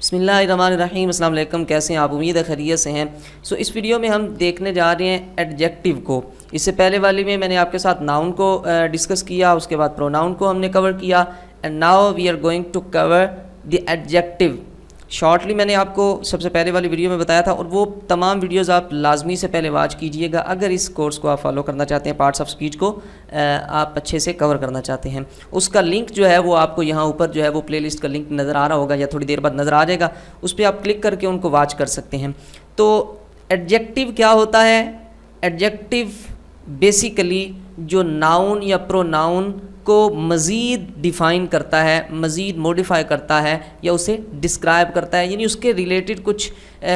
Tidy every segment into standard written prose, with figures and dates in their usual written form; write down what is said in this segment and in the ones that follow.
بسم اللہ الرحمن الرحیم. السلام علیکم. کیسے ہیں آپ؟ امید ہے خیریت سے ہیں. اس ویڈیو میں ہم دیکھنے جا رہے ہیں ایڈجیکٹیو کو. اس سے پہلے والی میں نے آپ کے ساتھ ناؤن کو ڈسکس کیا، اس کے بعد پروناؤن کو ہم نے کور کیا. And now we are going to cover the adjective. Shortly میں نے آپ کو سب سے پہلے والی ویڈیو میں بتایا تھا، اور وہ تمام ویڈیوز آپ لازمی سے پہلے واچ کیجئے گا اگر اس کورس کو آپ فالو کرنا چاہتے ہیں، پارٹس آف اسپیچ کو آپ اچھے سے کور کرنا چاہتے ہیں. اس کا لنک جو ہے وہ آپ کو یہاں اوپر جو ہے وہ پلے لسٹ کا لنک نظر آ رہا ہوگا یا تھوڑی دیر بعد نظر آ جائے گا، اس پہ آپ کلک کر کے ان کو واچ کر سکتے ہیں. تو ایڈجیکٹیو کیا ہوتا ہے؟ ایڈجیکٹیو بیسیکلی جو ناؤن یا پروناؤن کو مزید ڈیفائن کرتا ہے، مزید موڈیفائی کرتا ہے یا اسے ڈسکرائب کرتا ہے، یعنی اس کے ریلیٹڈ کچھ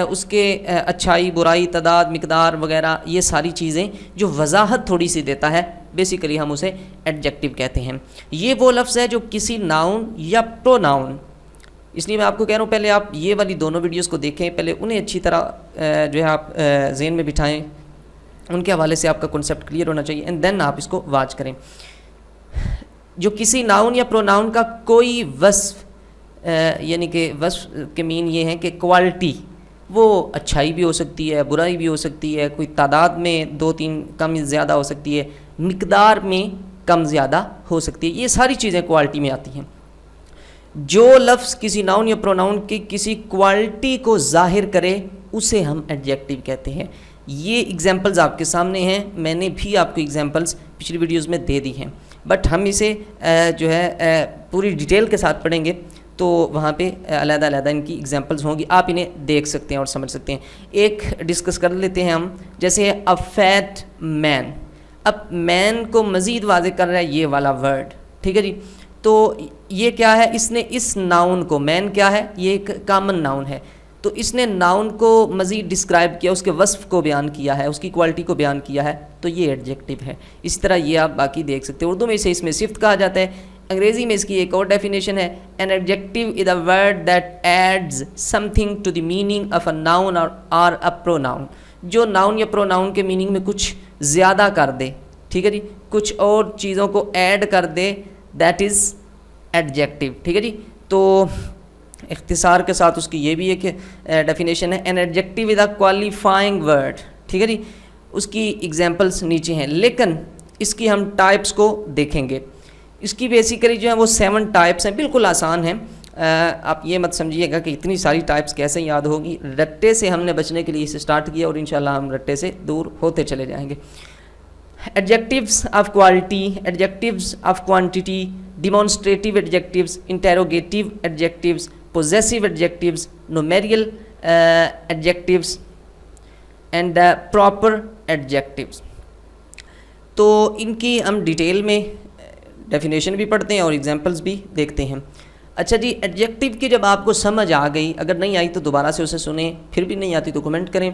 اس کے اچھائی، برائی، تعداد، مقدار وغیرہ، یہ ساری چیزیں جو وضاحت تھوڑی سی دیتا ہے، بیسیکلی ہم اسے ایڈجیکٹیو کہتے ہیں. یہ وہ لفظ ہے جو کسی ناؤن یا پروناؤن، اس لیے میں آپ کو کہہ رہا ہوں پہلے آپ یہ والی دونوں ویڈیوز کو دیکھیں، پہلے انہیں اچھی طرح جو ہے آپ ذہن میں بٹھائیں، ان کے حوالے سے آپ کا کنسیپٹ کلیئر ہونا چاہیے، اینڈ دین آپ اس کو واچ کریں. جو کسی ناؤن یا پروناؤن کا کوئی وصف، یعنی کہ وصف کے مین یہ ہے کہ کوالٹی، وہ اچھائی بھی ہو سکتی ہے، برائی بھی ہو سکتی ہے، کوئی تعداد میں 2-3 کم زیادہ ہو سکتی ہے، مقدار میں کم زیادہ ہو سکتی ہے، یہ ساری چیزیں کوالٹی میں آتی ہیں. جو لفظ کسی ناؤن یا پروناؤن کی کسی کوالٹی کو ظاہر کرے اسے ہم ایڈجیکٹیو کہتے ہیں. یہ اگزامپلز آپ کے سامنے ہیں، میں نے بھی آپ کو اگزامپلز پچھلی ویڈیوز میں دے دی ہیں، بٹ ہم اسے جو ہے پوری ڈیٹیل کے ساتھ پڑھیں گے تو وہاں پہ علیحدہ علیحدہ ان کی اگزامپلز ہوں گی، آپ انہیں دیکھ سکتے ہیں اور سمجھ سکتے ہیں. ایک ڈسکس کر لیتے ہیں ہم، جیسے اے فیٹ مین. اب مین کو مزید واضح کر رہا ہے یہ والا ورڈ، ٹھیک ہے جی. تو یہ کیا ہے؟ اس نے اس ناؤن کو، مین کیا ہے؟ یہ ایک کامن ناؤن ہے، تو اس نے ناؤن کو مزید ڈسکرائب کیا، اس کے وصف کو بیان کیا ہے، اس کی کوالٹی کو بیان کیا ہے، تو یہ ایڈجیکٹیو ہے. اس طرح یہ آپ باقی دیکھ سکتے ہیں. اردو میں اسے اس میں صفت کہا جاتا ہے. انگریزی میں اس کی ایک اور ڈیفینیشن ہے، an adjective is a word that adds something to the meaning of a noun or a pronoun. جو ناؤن یا پروناؤن کے میننگ میں کچھ زیادہ کر دے، ٹھیک ہے جی، کچھ اور چیزوں کو ایڈ کر دے، دیٹ از ایڈجیکٹیو. ٹھیک ہے جی. تو اختصار کے ساتھ اس کی یہ بھی ایک ڈیفینیشن ہے، an adjective is a qualifying word. ٹھیک ہے جی. اس کی ایگزامپلس نیچے ہیں، لیکن اس کی ہم ٹائپس کو دیکھیں گے. اس کی بیسیکلی جو ہے وہ 7 ٹائپس ہیں، بالکل آسان ہیں. آپ یہ مت سمجھیے گا کہ اتنی ساری ٹائپس کیسے یاد ہوگی. رٹے سے ہم نے بچنے کے لیے اسے سٹارٹ کیا اور انشاءاللہ ہم رٹے سے دور ہوتے چلے جائیں گے. Adjectives of quality, adjectives of quantity, demonstrative adjectives, interrogative adjectives, possessive adjectives, numeral adjectives and proper adjectives. تو ان کی ہم ڈیٹیل میں ڈیفینیشن بھی پڑھتے ہیں اور ایگزامپلس بھی دیکھتے ہیں. اچھا جی، ایڈجیکٹیو کی جب آپ کو سمجھ آ گئی، اگر نہیں آئی تو دوبارہ سے اسے سنیں، پھر بھی نہیں آتی تو کمنٹ کریں.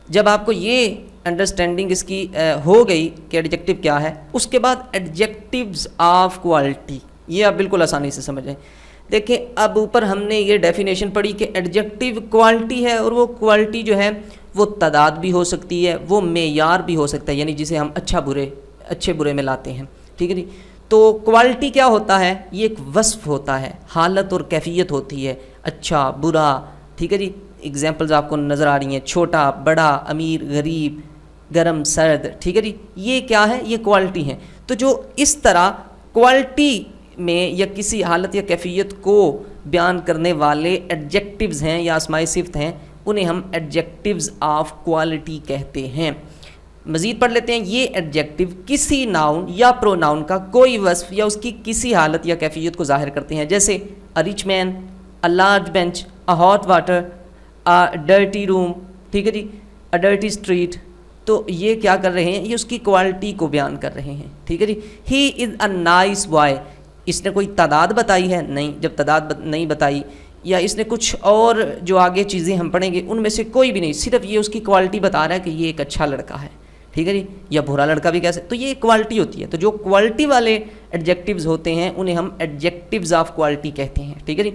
جب آپ کو یہ انڈرسٹینڈنگ اس کی ہو گئی کہ ایڈجیکٹیو کیا ہے، اس کے بعد ایڈجیکٹیوز آف کوالٹی، یہ آپ بالکل آسانی سے سمجھیں. دیکھیں اب اوپر ہم نے یہ ڈیفینیشن پڑھی کہ ایڈجیکٹیو کوالٹی ہے، اور وہ کوالٹی جو ہے وہ تعداد بھی ہو سکتی ہے، وہ معیار بھی ہو سکتا ہے، یعنی جسے ہم اچھے برے میں لاتے ہیں. ٹھیک ہے جی. تو کوالٹی کیا ہوتا ہے؟ یہ ایک وصف ہوتا ہے، حالت اور کیفیت ہوتی ہے، اچھا برا. ٹھیک ہے جی. ایگزامپلز آپ کو نظر آ رہی ہیں، چھوٹا بڑا، امیر غریب، گرم سرد. ٹھیک ہے جی. یہ کیا ہے؟ یہ کوالٹی ہیں. تو جو اس طرح کوالٹی میں یا کسی حالت یا کیفیت کو بیان کرنے والے ایڈجیکٹیوز ہیں یا اسمائی صفت ہیں، انہیں ہم ایڈجیکٹیوز آف کوالٹی کہتے ہیں. مزید پڑھ لیتے ہیں. یہ ایڈجیکٹیو کسی ناؤن یا پروناؤن کا کوئی وصف یا اس کی کسی حالت یا کیفیت کو ظاہر کرتے ہیں، جیسے a rich man, a large bench, a hot water, a dirty room. ٹھیک ہے جی. اے ڈرٹی اسٹریٹ. تو یہ کیا کر رہے ہیں؟ یہ اس کی کوالٹی کو بیان کر رہے ہیں. ٹھیک ہے جی. ہی از اے نائس بوائے. اس نے کوئی تعداد بتائی ہے؟ نہیں. جب تعداد نہیں بتائی، یا اس نے کچھ اور جو آگے چیزیں ہم پڑھیں گے ان میں سے کوئی بھی نہیں، صرف یہ اس کی کوالٹی بتا رہا ہے کہ یہ ایک اچھا لڑکا ہے. ٹھیک ہے جی. یا برا لڑکا بھی کہہ سکتے. تو یہ ایک کوالٹی ہوتی ہے. تو جو کوالٹی والے ایڈجیکٹیوز ہوتے ہیں انہیں ہم ایڈجیکٹیوز آف کوالٹی کہتے ہیں. ٹھیک ہے جی.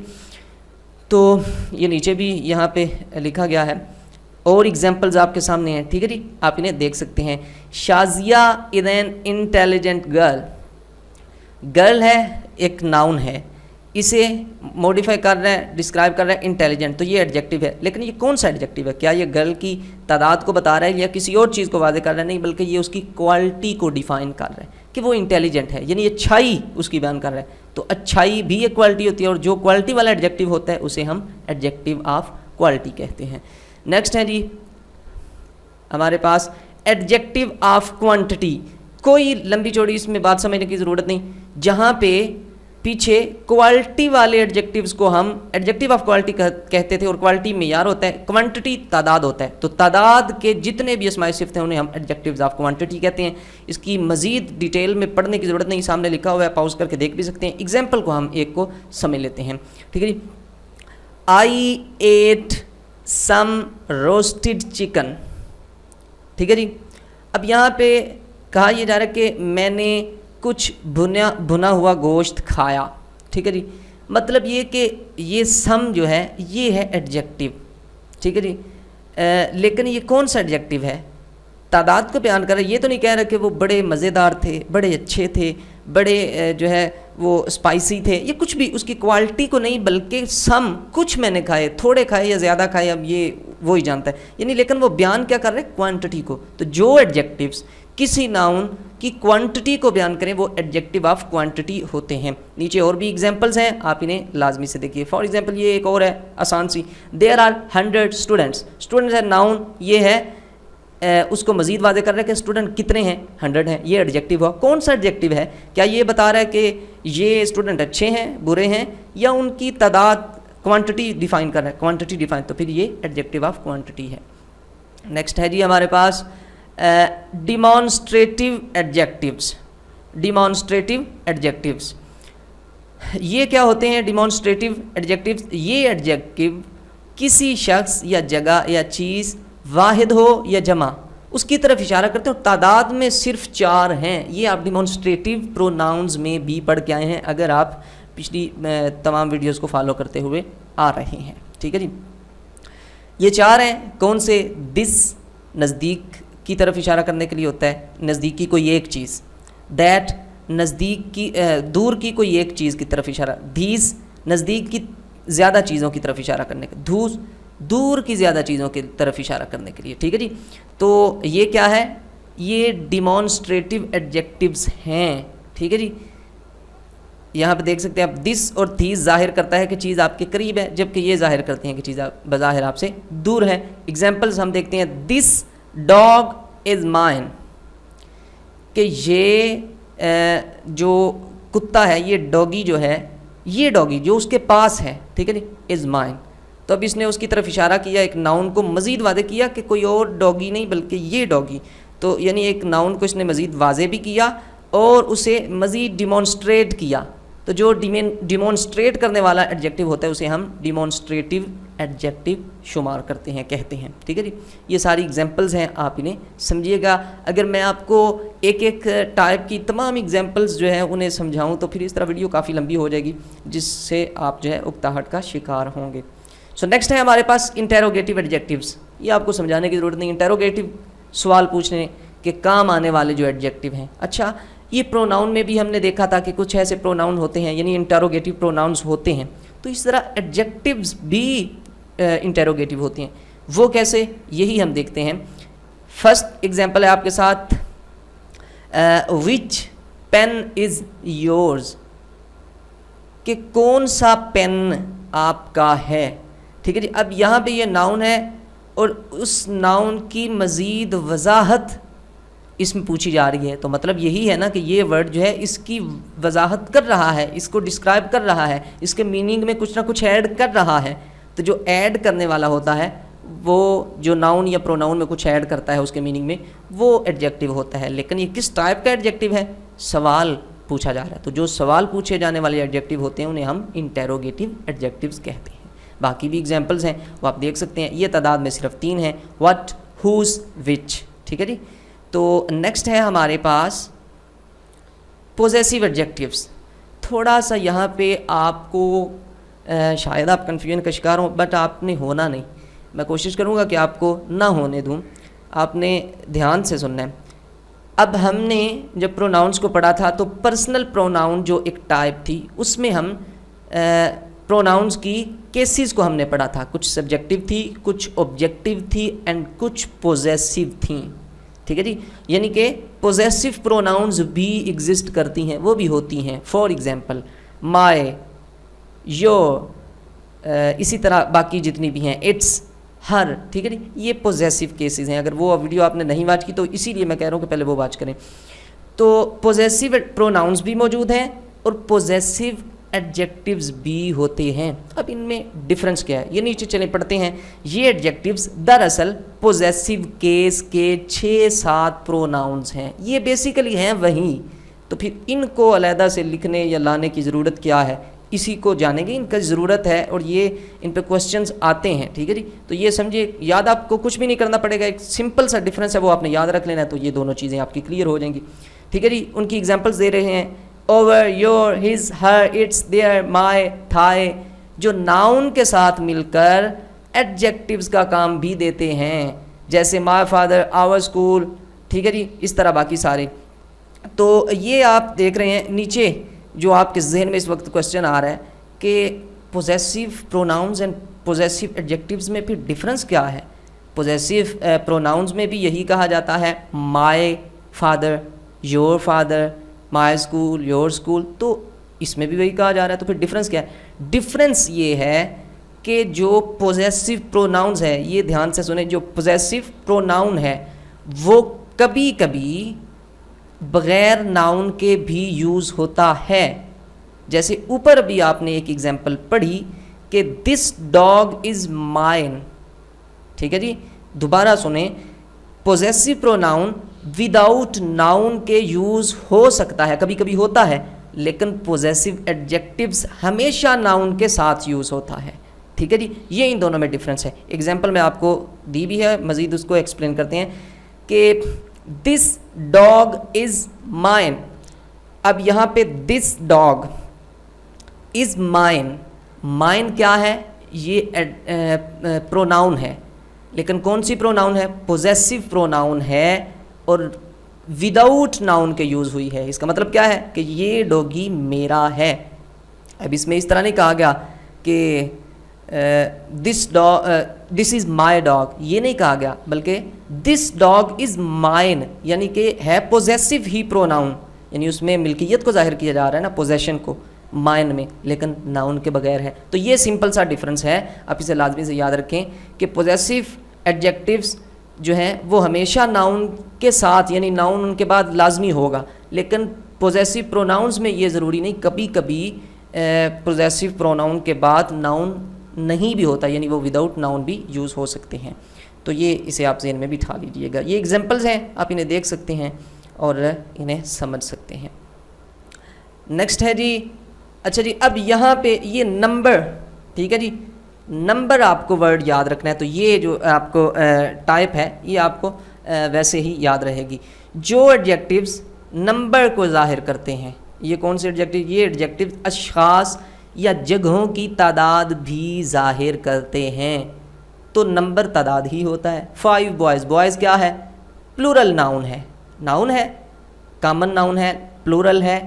تو یہ نیچے بھی یہاں پہ لکھا گیا ہے اور ایگزامپلز آپ کے سامنے ہیں. ٹھیک ہے جی. آپ انہیں دیکھ سکتے ہیں. Shazia is an intelligent girl. Girl ہے، ایک ناؤن ہے. اسے موڈیفائی کر رہا ہے، ڈسکرائب کر رہا ہے انٹیلیجنٹ، تو یہ ایڈجیکٹیو ہے. لیکن یہ کون سا ایڈجیکٹیو ہے؟ کیا یہ گرل کی تعداد کو بتا رہا ہے یا کسی اور چیز کو واضح کر رہا ہے؟ نہیں، بلکہ یہ اس کی کوالٹی کو ڈیفائن کر رہا ہے کہ وہ انٹیلیجنٹ ہے، یعنی اچھائی اس کی بیان کر رہا ہے. تو اچھائی بھی ایک کوالٹی ہوتی ہے، اور جو کوالٹی والا ایڈجیکٹیو ہوتا ہے اسے ہم ایڈجیکٹیو آف کوالٹی کہتے ہیں. نیکسٹ ہے جی ہمارے پاس ایڈجیکٹیو آف کوانٹٹی. کوئی لمبی چوڑی اس میں بات سمجھنے کی ضرورت نہیں. جہاں پہ پیچھے کوالٹی والے ایڈجیکٹیوز کو ہم ایڈجیکٹیو آف کوالٹی کہتے تھے، اور کوالٹی معیار ہوتا ہے، کوانٹٹی تعداد ہوتا ہے. تو تعداد کے جتنے بھی اسمائی صفت ہیں انہیں ہم ایڈجیکٹیوز آف کوانٹٹی کہتے ہیں. اس کی مزید ڈیٹیل میں پڑھنے کی ضرورت نہیں، سامنے لکھا ہوا ہے، پاؤز کر کے دیکھ بھی سکتے ہیں. ایگزامپل کو ہم ایک کو سمجھ لیتے ہیں. ٹھیک ہے جی. آئی ایٹ سم روسٹڈ چکن. ٹھیک ہے جی. اب یہاں پہ کہا یہ جا رہا ہے کہ میں نے کچھ بھنا ہوا گوشت کھایا. ٹھیک ہے جی. مطلب یہ کہ یہ سم جو ہے یہ ہے ایڈجیکٹیو. ٹھیک ہے جی. لیکن یہ کون سا ایڈجیکٹیو ہے؟ تعداد کو بیان کر رہا ہے. یہ تو نہیں کہہ رہا کہ وہ بڑے مزیدار تھے، بڑے اچھے تھے، بڑے جو ہے وہ اسپائسی تھے، یہ کچھ بھی اس کی کوالٹی کو نہیں، بلکہ سم کچھ میں نے کھائے، تھوڑے کھائے یا زیادہ کھائے، اب یہ وہی جانتا ہے. یعنی لیکن وہ بیان کیا کر رہے ہیں؟ کوانٹٹی کو. تو جو ایڈجیکٹیوز کسی ناؤن کی کوانٹٹی کو بیان کریں وہ ایڈجیکٹیو آف کوانٹٹی ہوتے ہیں. نیچے اور بھی ایگزامپلز ہیں، آپ انہیں لازمی سے دیکھیے. فار ایگزامپل یہ ایک اور ہے آسان سی. There are 100 students. اسٹوڈنٹس ہے ناؤن، یہ ہے اس کو مزید واضح کر رہا ہے کہ اسٹوڈنٹ کتنے ہیں؟ 100 ہیں. یہ ایڈجیکٹیو ہوا. کون سا ایڈجیکٹیو ہے؟ کیا یہ بتا رہا ہے کہ یہ اسٹوڈنٹ اچھے ہیں، برے ہیں، یا ان کی تعداد کوانٹٹی ڈیفائن کر رہا ہے؟ کوانٹٹی ڈیفائن، تو پھر یہ ایڈجیکٹیو آف کوانٹٹی ہے. نیکسٹ ہے جی ہمارے پاس ڈیمانسٹریٹیو ایڈجیکٹیوز. ڈیمانسٹریٹیو ایڈجیکٹیوز یہ کیا ہوتے ہیں؟ ڈیمانسٹریٹیو ایڈجیکٹیوز یہ ایڈجیکٹیو کسی شخص یا جگہ یا چیز واحد ہو یا جمع اس کی طرف اشارہ کرتے ہیں، اور تعداد میں صرف 4 ہیں. یہ آپ ڈیمانسٹریٹیو پروناؤنز میں بھی پڑھ کے آئے ہیں اگر آپ پچھلی تمام ویڈیوز کو فالو کرتے ہوئے آ رہے ہیں. ٹھیک ہے جی. یہ 4 ہیں. کون سے؟ دس نزدیک کی طرف اشارہ کرنے کے لیے ہوتا ہے، نزدیک کی کوئی ایک چیز. دیٹ نزدیک کی دور کی کوئی ایک چیز کی طرف اشارہ. دیز نزدیک کی زیادہ چیزوں کی طرف اشارہ کرنے کا. دھوس دور کی زیادہ چیزوں کی طرف اشارہ کرنے کے لیے. ٹھیک ہے جی. تو یہ کیا ہے؟ یہ ڈیمانسٹریٹیو ایڈجیکٹیوز ہیں. ٹھیک ہے جی. یہاں پہ دیکھ سکتے ہیں آپ، دس اور تھیز ظاہر کرتا ہے کہ چیز آپ کے قریب ہے، جبکہ یہ ظاہر کرتے ہیں کہ چیز بظاہر آپ سے دور ہے. ایگزامپلز ہم دیکھتے ہیں. دس ڈاگ از مائن، کہ یہ جو کتا ہے، یہ ڈوگی جو ہے، یہ ڈوگی جو اس کے پاس ہے، ٹھیک ہے جی، از مائن. تو اب اس نے اس کی طرف اشارہ کیا، ایک ناؤن کو مزید واضح کیا کہ کوئی اور ڈوگی نہیں بلکہ یہ ڈوگی. تو یعنی ایک ناؤن کو اس نے مزید واضح بھی کیا اور اسے مزید ڈیمانسٹریٹ کیا. تو جو ڈیمانسٹریٹ کرنے والا ایڈجیکٹیو ہوتا ہے اسے ہم ڈیمانسٹریٹیو ایڈجیکٹیو شمار کرتے ہیں، کہتے ہیں. ٹھیک ہے جی. یہ ساری ایگزامپلز ہیں، آپ انہیں سمجھیے گا. اگر میں آپ کو ایک ایک ٹائپ کی تمام ایگزامپلز جو ہیں انہیں سمجھاؤں تو پھر اس طرح ویڈیو کافی لمبی ہو جائے گی، جس سے آپ جو ہے اکتاہٹ کا شکار ہوں گے. سو نیکسٹ ہے ہمارے پاس انٹیروگیٹیو ایڈجیکٹیوز. یہ آپ کو سمجھانے کی ضرورت نہیں. انٹیروگیٹیو سوال پوچھنے کے کام آنے والے جو ایڈجیکٹیو ہیں. اچھا، یہ پروناؤن میں بھی ہم نے دیکھا تھا کہ کچھ ایسے پروناؤن ہوتے ہیں، یعنی انٹیروگیٹیو پروناؤنز ہوتے ہیں. تو اس طرح ایڈجیکٹیوز بھی انٹیروگیٹیو ہوتے ہیں. وہ کیسے؟ یہی ہم دیکھتے ہیں. فرسٹ ایگزامپل ہے آپ کے ساتھ، وچ پین از یورز، کہ کون سا پین آپ کا ہے. ٹھیک ہے جی. اب یہاں پہ یہ ناؤن ہے اور اس ناؤن کی مزید وضاحت اس میں پوچھی جا رہی ہے. تو مطلب یہی ہے نا کہ یہ ورڈ جو ہے اس کی وضاحت کر رہا ہے، اس کو ڈسکرائب کر رہا ہے، اس کے میننگ میں کچھ نہ کچھ ایڈ کر رہا ہے. تو جو ایڈ کرنے والا ہوتا ہے وہ جو ناؤن یا پروناؤن میں کچھ ایڈ کرتا ہے اس کے میننگ میں، وہ ایڈجیکٹیو ہوتا ہے. لیکن یہ کس ٹائپ کا ایڈجیکٹیو ہے؟ سوال پوچھا جا رہا ہے. تو جو سوال پوچھے جانے والے ایڈجیکٹیو ہوتے ہیں انہیں ہم انٹیروگیٹیو ایڈجیکٹیوز کہتے ہیں. باقی بھی ایگزامپلز ہیں وہ آپ دیکھ سکتے ہیں. یہ تعداد میں صرف 3 ہیں، what, whose, which. ٹھیک ہے جی. تو نیکسٹ ہے ہمارے پاس پوزیسیو ایڈجیکٹیوز. تھوڑا سا یہاں پہ آپ کو شاید آپ کنفیوژن کا شکار ہوں، بٹ آپ نے ہونا نہیں. میں کوشش کروں گا کہ آپ کو نہ ہونے دوں. آپ نے دھیان سے سننا ہے. اب ہم نے جب پروناؤنس کو پڑھا تھا تو پرسنل پروناؤن جو ایک ٹائپ تھی اس میں ہم پروناؤنس کی کیسز کو ہم نے پڑھا تھا. کچھ سبجیکٹیو تھی, کچھ آبجیکٹیو تھی اینڈ کچھ پوزیسیو تھیں. ٹھیک ہے جی, یعنی کہ پوزیسیو پروناؤنز بھی ایگزسٹ کرتی ہیں, وہ بھی ہوتی ہیں. فار ایگزامپل مائی, یور, اسی طرح باقی جتنی بھی ہیں, اٹس, ہر. ٹھیک ہے جی, یہ پوزیسیو کیسز ہیں. اگر وہ ویڈیو آپ نے نہیں واچ کی تو اسی لیے میں کہہ رہا ہوں کہ پہلے وہ واچ کریں. تو پوزیسیو پروناؤنز بھی موجود ہیں اور پوزیسیو ایڈجیکٹیوز بھی ہوتے ہیں. اب ان میں ڈفرنس کیا ہے, یہ نیچے چلیں پڑھتے ہیں. یہ ایڈجیکٹیوز دراصل پوزیسیو کیس کے 6-7 پروناؤنز ہیں. یہ بیسیکلی ہیں وہیں. تو پھر ان کو علیحدہ سے لکھنے یا لانے کی ضرورت کیا ہے, اسی کو جانیں گے. ان کا ضرورت ہے اور یہ ان پہ کوسچنز آتے ہیں. ٹھیک ہے جی, تو یہ سمجھے, یاد آپ کو کچھ بھی نہیں کرنا پڑے گا, ایک سمپل سا ڈفرنس ہے وہ آپ نے یاد رکھ لینا ہے, تو یہ دونوں چیزیں آپ کی کلیئر ہو جائیں گی. ٹھیک ہے جی, ان کی ایگزامپلس دے رہے ہیں. Our, your, his, her, its, their, my, thy, جو ناؤن کے ساتھ مل کر ایڈجیکٹیوز کا کام بھی دیتے ہیں, جیسے مائی فادر, آور اسکول. ٹھیک ہے جی, اس طرح باقی سارے. تو یہ آپ دیکھ رہے ہیں نیچے جو آپ کے ذہن میں اس وقت کوسچن آ رہا ہے کہ پوزیسیو پروناؤنز اینڈ پوزیسیو ایڈجیکٹیوز میں پھر ڈفرنس کیا ہے. پوزیسیو پروناؤنز میں بھی یہی کہا جاتا ہے my father, your father, my school, your school, تو اس میں بھی وہی کہا جا رہا ہے. تو پھر ڈفرنس کیا ہے؟ ڈفرنس یہ ہے کہ جو پوزیسیو پروناؤنز ہے, یہ دھیان سے سنیں, جو پوزیسیو پروناؤن ہے وہ کبھی کبھی بغیر ناؤن کے بھی یوز ہوتا ہے. جیسے اوپر بھی آپ نے ایک ایگزامپل پڑھی کہ دس ڈاگ از مائن. ٹھیک ہے جی, دوبارہ سنیں, پوزیسیو پروناؤن وداؤٹ ناؤن کے یوز ہو سکتا ہے, کبھی کبھی ہوتا ہے, لیکن پوزیسیو ایڈجیکٹیوز ہمیشہ ناؤن کے ساتھ یوز ہوتا ہے. ٹھیک ہے جی, یہ ان دونوں میں ڈفرنس ہے. ایگزامپل میں آپ کو دی بھی ہے, مزید اس کو ایکسپلین کرتے ہیں کہ دس ڈاگ از مائن. اب یہاں پہ this dog is mine, mine کیا ہے؟ یہ پروناؤن ہے, لیکن کون سی پروناؤن ہے؟ پوزیسیو پروناؤن ہے اور وداؤٹ ناؤن کے یوز ہوئی ہے. اس کا مطلب کیا ہے کہ یہ ڈوگی میرا ہے. اب اس میں اس طرح نہیں کہا گیا کہ دس از مائی ڈاگ, یہ نہیں کہا گیا, بلکہ دس ڈاگ از مائن, یعنی کہ ہے پوزیسیو ہی پروناؤن, یعنی اس میں ملکیت کو ظاہر کیا جا رہا ہے نا, پوزیشن کو, مائن میں, لیکن ناؤن کے بغیر ہے. تو یہ سمپل سا ڈفرنس ہے, آپ اسے لازمی سے یاد رکھیں کہ پوزیسیو ایڈجیکٹیوز جو ہیں وہ ہمیشہ ناؤن کے ساتھ, یعنی ناؤن ان کے بعد لازمی ہوگا, لیکن پوزیسیو پروناؤنز میں یہ ضروری نہیں, کبھی کبھی پوزیسیو پروناؤن کے بعد ناؤن نہیں بھی ہوتا, یعنی وہ وداؤٹ ناؤن بھی یوز ہو سکتے ہیں. تو یہ اسے آپ ذہن میں بٹھا لیجیے گا. یہ ایگزامپلز ہیں, آپ انہیں دیکھ سکتے ہیں اور انہیں سمجھ سکتے ہیں. نیکسٹ ہے جی, اچھا جی, اب یہاں پہ یہ نمبر. ٹھیک ہے جی, نمبر آپ کو ورڈ یاد رکھنا ہے, تو یہ جو آپ کو ٹائپ ہے یہ آپ کو ویسے ہی یاد رہے گی. جو ایڈجیکٹیوز نمبر کو ظاہر کرتے ہیں, یہ کون سے ایڈجیکٹیو؟ یہ ایڈجیکٹیو اشخاص یا جگہوں کی تعداد بھی ظاہر کرتے ہیں, تو نمبر تعداد ہی ہوتا ہے. 5 بوائز, بوائز کیا ہے؟ پلورل ناؤن ہے, ناؤن ہے, کامن ناؤن ہے, پلورل ہے,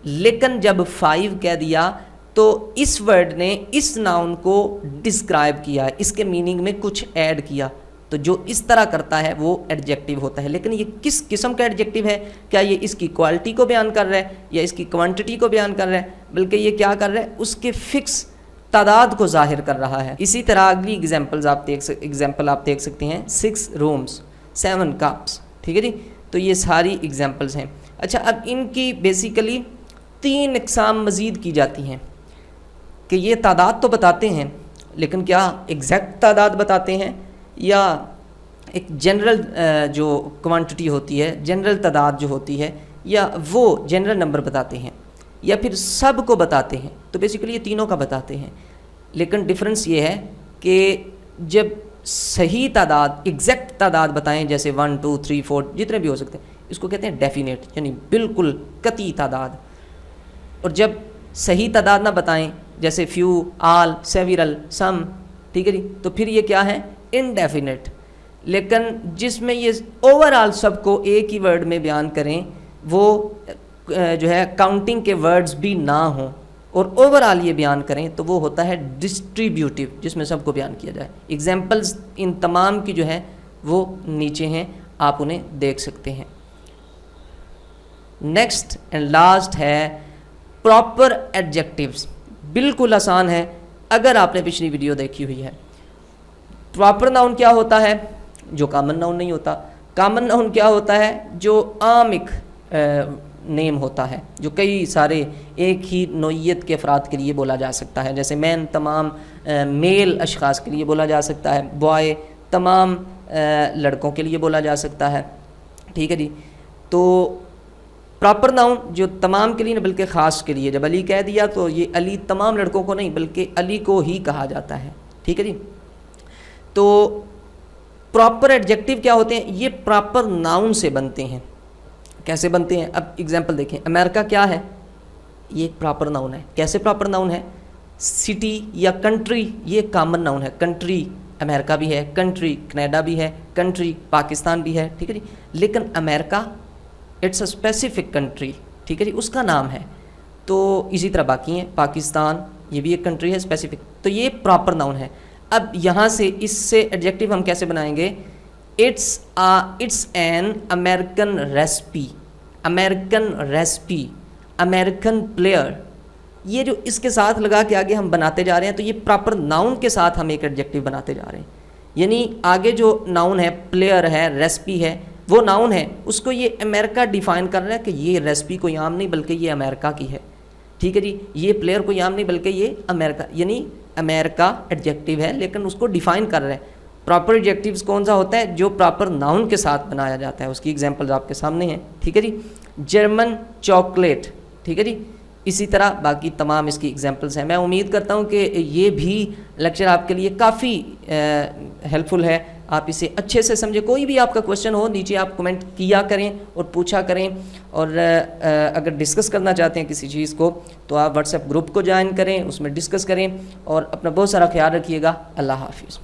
لیکن جب 5 کہہ دیا تو اس ورڈ نے اس ناؤن کو ڈسکرائب کیا, اس کے میننگ میں کچھ ایڈ کیا, تو جو اس طرح کرتا ہے وہ ایڈجیکٹیو ہوتا ہے. لیکن یہ کس قسم کا ایڈجیکٹیو ہے؟ کیا یہ اس کی کوالٹی کو بیان کر رہا ہے یا اس کی کوانٹٹی کو بیان کر رہا ہے؟ بلکہ یہ کیا کر رہا ہے؟ اس کے فکس تعداد کو ظاہر کر رہا ہے. اسی طرح اگلی ایگزامپل آپ دیکھ سکتے ہیں, 6 رومز, 7 کپس. ٹھیک ہے جی, تو یہ ساری ایگزامپلز ہیں. اچھا, اب ان کی بیسیکلی 3 اقسام مزید کی جاتی ہیں کہ یہ تعداد تو بتاتے ہیں, لیکن کیا ایگزیکٹ تعداد بتاتے ہیں یا ایک جنرل جو کوانٹٹی ہوتی ہے, جنرل تعداد جو ہوتی ہے, یا وہ جنرل نمبر بتاتے ہیں, یا پھر سب کو بتاتے ہیں. تو بیسیکلی یہ تینوں کا بتاتے ہیں, لیکن ڈفرنس یہ ہے کہ جب صحیح تعداد, ایگزیکٹ تعداد بتائیں, جیسے 1 2 3 4 جتنے بھی ہو سکتے ہیں, اس کو کہتے ہیں ڈیفینیٹ, یعنی بالکل قطعی تعداد. اور جب صحیح تعداد نہ بتائیں, جیسے فیو, آل, سیورل, سم, ٹھیک ہے جی, تو پھر یہ کیا ہے؟ انڈیفینیٹ. لیکن جس میں یہ اوور آل سب کو ایک ہی ورڈ میں بیان کریں, وہ جو ہے کاؤنٹنگ کے ورڈز بھی نہ ہوں, اور اوور آل یہ بیان کریں تو وہ ہوتا ہے ڈسٹریبیوٹیو، جس میں سب کو بیان کیا جائے. ایگزامپلز ان تمام کی جو ہے وہ نیچے ہیں، آپ انہیں دیکھ سکتے ہیں. نیکسٹ اینڈ لاسٹ ہے پراپر ایڈجیکٹیوز. بالکل آسان ہے اگر آپ نے پچھلی ویڈیو دیکھی ہوئی ہے. پراپر ناؤن کیا ہوتا ہے؟ جو کامن ناؤن نہیں ہوتا. کامن ناؤن کیا ہوتا ہے؟ جو عام ایک نیم ہوتا ہے، جو کئی سارے ایک ہی نوعیت کے افراد کے لیے بولا جا سکتا ہے. جیسے مین تمام میل اشخاص کے لیے بولا جا سکتا ہے، بوائے تمام لڑکوں کے لیے بولا جا سکتا ہے. ٹھیک ہے جی. تو پراپر ناؤن جو تمام کے لیے نہیں بلکہ خاص کے لیے، جب علی کہہ دیا تو یہ علی تمام لڑکوں کو نہیں بلکہ علی کو ہی کہا جاتا ہے. ٹھیک ہے جی. تو پراپر ایڈجیکٹیو کیا ہوتے ہیں؟ یہ پراپر ناؤن سے بنتے ہیں. کیسے بنتے ہیں؟ اب ایگزامپل دیکھیں. امریکہ کیا ہے؟ یہ ایک پراپر ناؤن ہے. کیسے پراپر ناؤن ہے؟ سٹی یا کنٹری یہ کامن ناؤن ہے. کنٹری امریکہ بھی ہے، کنٹری کینیڈا بھی ہے، کنٹری پاکستان بھی ہے. ٹھیک ہے جی. لیکن امریکہ اٹس اے اسپیسیفک کنٹری. ٹھیک ہے جی، اس کا نام ہے. تو اسی طرح باقی ہیں. پاکستان یہ بھی ایک کنٹری ہے اسپیسیفک. تو یہ پراپر ناؤن ہے. اب یہاں سے اس سے ایڈجیکٹیو ہم کیسے بنائیں گے؟ It's an American recipe, American recipe, American player. یہ جو اس کے ساتھ لگا کے آگے ہم بناتے جا رہے ہیں تو یہ پراپر ناؤن کے ساتھ ہم ایک ایڈجیکٹیو بناتے جا رہے ہیں. یعنی آگے جو ناؤن ہے، پلیئر ہے، ریسپی ہے، وہ ناؤن ہے، اس کو یہ امریکہ ڈیفائن کر رہا ہے کہ یہ ریسپی کوئی عام نہیں بلکہ یہ امریکہ کی ہے. ٹھیک ہے جی. یہ پلیئر کوئی عام نہیں بلکہ یہ امریکہ، یعنی امریکہ ایڈجیکٹیو ہے لیکن اس کو ڈیفائن کر رہے ہیں. پراپر ایڈجیکٹیوز کون سا ہوتا ہے؟ جو پراپر ناؤن کے ساتھ بنایا جاتا ہے. اس کی ایگزامپلز آپ کے سامنے ہیں. ٹھیک ہے جی. German chocolate. ٹھیک ہے جی. اسی طرح باقی تمام اس کی ایگزامپلس ہیں. میں امید کرتا ہوں کہ یہ بھی لیکچر آپ کے لیے کافی ہیلپ فل ہے. آپ اسے اچھے سے سمجھے. کوئی بھی آپ کا کویشچن ہو نیچے آپ کمنٹ کیا کریں اور پوچھا کریں. اور اگر ڈسکس کرنا چاہتے ہیں کسی چیز کو تو آپ واٹس ایپ گروپ کو جوائن کریں، اس میں ڈسکس کریں. اور اپنا بہت سارا خیال رکھیے گا. اللہ حافظ.